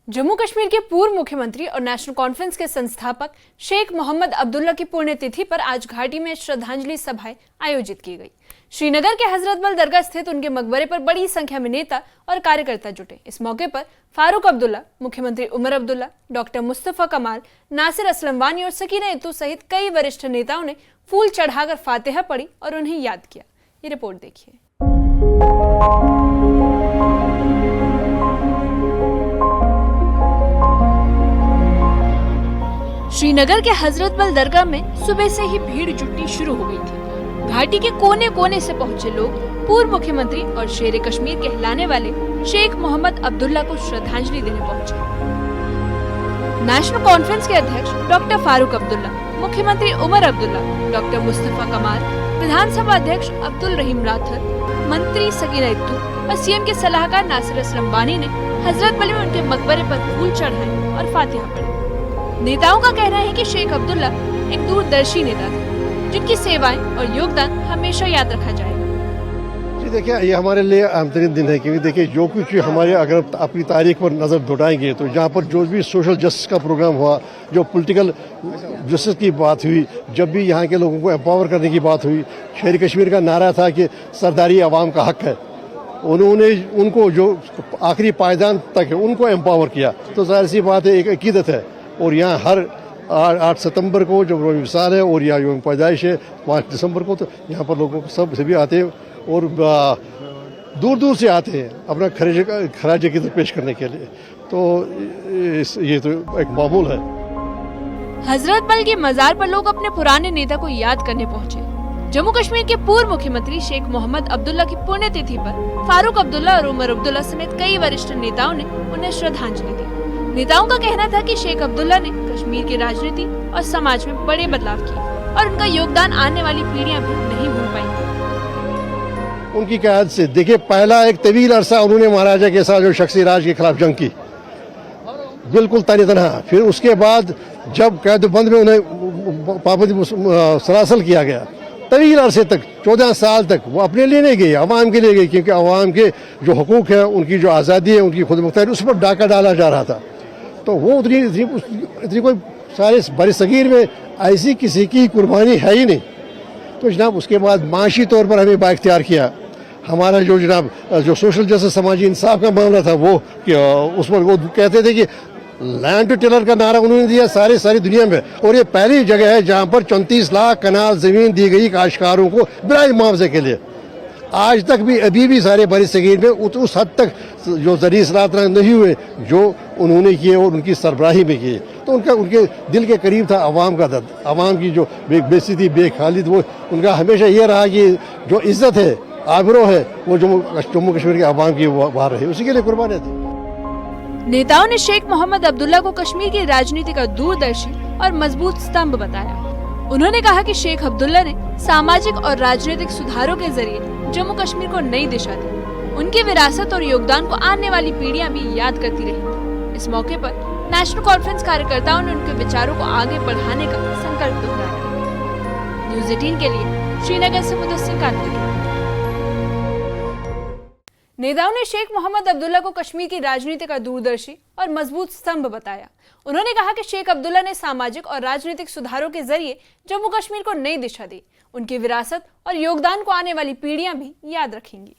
जम्मू कश्मीर के पूर्व मुख्यमंत्री और नेशनल कॉन्फ्रेंस के संस्थापक शेख मोहम्मद अब्दुल्ला की पुण्यतिथि पर आज घाटी में श्रद्धांजलि सभाएं आयोजित की गई। श्रीनगर के हजरत बल दरगाह स्थित उनके मकबरे पर बड़ी संख्या में नेता और कार्यकर्ता जुटे। इस मौके पर फारूक अब्दुल्ला, मुख्यमंत्री उमर अब्दुल्ला, डॉक्टर मुस्तफा कमाल, नासिर असलम वानी और सकीना इत्तू सहित कई वरिष्ठ नेताओं ने फूल चढ़ाकर फातिहा पढ़ी और उन्हें याद किया। ये रिपोर्ट देखिए। श्रीनगर के हजरत बल दरगाह में सुबह से ही भीड़ जुटनी शुरू हो गई थी। घाटी के कोने कोने से पहुंचे लोग पूर्व मुख्यमंत्री और शेर कश्मीर कहलाने वाले शेख मोहम्मद अब्दुल्ला को श्रद्धांजलि देने पहुंचे। नेशनल कॉन्फ्रेंस के अध्यक्ष डॉक्टर फारूक अब्दुल्ला, मुख्यमंत्री उमर अब्दुल्ला, डॉक्टर मुस्तफा कमाल, विधानसभा अध्यक्ष अब्दुल रहीम राठौर, मंत्री सकीना इत्तू और सीएम के सलाहकार नासिर असलम वानी ने हजरत बल में उनके मकबरे पर फूल चढ़ाए और फातिहा पढ़ी। नेताओं का कहना है कि शेख अब्दुल्ला एक दूरदर्शी नेता थे, जिनकी सेवाएं और योगदान हमेशा याद रखा जाएगा। जी देखिए, ये हमारे लिए अहम तरीन दिन है, क्योंकि देखिए जो कुछ हमारे अगर अपनी तारीख पर नजर दौड़ाएंगे तो यहाँ पर जो भी सोशल जस्टिस का प्रोग्राम हुआ, जो पॉलिटिकल जस्टिस की बात हुई, जब भी यहाँ के लोगों को एम्पावर करने की बात हुई, शेर कश्मीर का नारा था कि सरदारी आवाम का हक है, उन्होंने उनको जो आखिरी पायदान तक है उनको एम्पावर किया। तो जाहिर सी बात है, एक अकीदत है। और यहाँ हर 8 सितंबर को जब रोज़ विसाल है और यहाँ यौम पैदाइश है 5 दिसंबर को, तो यहाँ पर लोगों को सब सभी आते हैं और दूर दूर से आते हैं अपना खराज की पेश करने के लिए। तो ये तो एक मामूल है। हजरत बल के मजार पर लोग अपने पुराने नेता को याद करने पहुंचे। जम्मू कश्मीर के पूर्व मुख्यमंत्री शेख मोहम्मद अब्दुल्ला की पुण्यतिथि पर फारूक अब्दुल्ला और उमर अब्दुल्ला समेत कई वरिष्ठ नेताओं ने उन्हें श्रद्धांजलि दी। नेताओं का कहना था कि शेख अब्दुल्ला ने कश्मीर की राजनीति और समाज में बड़े बदलाव किए और उनका योगदान आने वाली पीढ़ियां भी नहीं भूल पाएंगी। उनकी क़यादत से देखिए, पहला एक तवील अरसा उन्होंने महाराजा के साथ जो शख्सी राज के खिलाफ जंग की, बिल्कुल तनहा। फिर उसके बाद जब कैदबंद में उन्हें पाबंदी सरासल किया गया, तवील अरसे तक 14 साल तक वो अपने लिए नहीं गए, अवाम के लिए गए, क्योंकि अवाम के जो हुकूक है, उनकी जो आज़ादी है, उनकी खुद मुख्तारी, उस पर डाका डाला जा रहा था। तो वो इतनी कोई सारे बरसगीर में ऐसी किसी की कुर्बानी है ही नहीं। तो जनाब उसके बाद माशी तौर पर हमें बाइख्तियार किया। हमारा जो जनाब जो सोशल जस्टिस समाजी इंसाफ का मामला था, वो उस पर वो कहते थे कि लैंड टू टिलर का नारा उन्होंने दिया सारी दुनिया में, और ये पहली जगह है जहां पर 34 लाख कनाल जमीन दी गई काश्तकारों को बिना मुआवजे के लिए। आज तक भी अभी भी सारे बड़ी सगीर में उस हद तक जो ज़रूरी इस्लाहत नहीं हुए जो उन्होंने किए और उनकी सरबराही में किए। तो उनके दिल के करीब था अवाम का दर्द, अवाम की जो बेइज्जती बेखालिद, वो उनका हमेशा ये रहा कि जो इज्जत है, आबरू है, वो जम्मू कश्मीर के अवाम की बाहर रहे, उसी के लिए कुर्बानियां थी। नेताओं ने शेख मोहम्मद अब्दुल्ला को कश्मीर की राजनीति का दूरदर्शी और मजबूत स्तंभ बताया। उन्होंने कहा कि शेख अब्दुल्ला ने सामाजिक और राजनीतिक सुधारों के जरिए जम्मू कश्मीर को नई दिशा दी। उनकी विरासत और योगदान को आने वाली पीढ़ियां भी याद करती रहेंगी। इस मौके पर नेशनल कॉन्फ्रेंस कार्यकर्ताओं ने उनके विचारों को आगे बढ़ाने का संकल्प दोहराया। न्यूज़ 18 के लिए श्रीनगर से मुदस्सिर कादरी। नेताओं ने शेख मोहम्मद अब्दुल्ला को कश्मीर की राजनीति का दूरदर्शी और मजबूत स्तंभ बताया। उन्होंने कहा कि शेख अब्दुल्ला ने सामाजिक और राजनीतिक सुधारों के जरिए जम्मू कश्मीर को नई दिशा दी। उनकी विरासत और योगदान को आने वाली पीढ़ियां भी याद रखेंगी।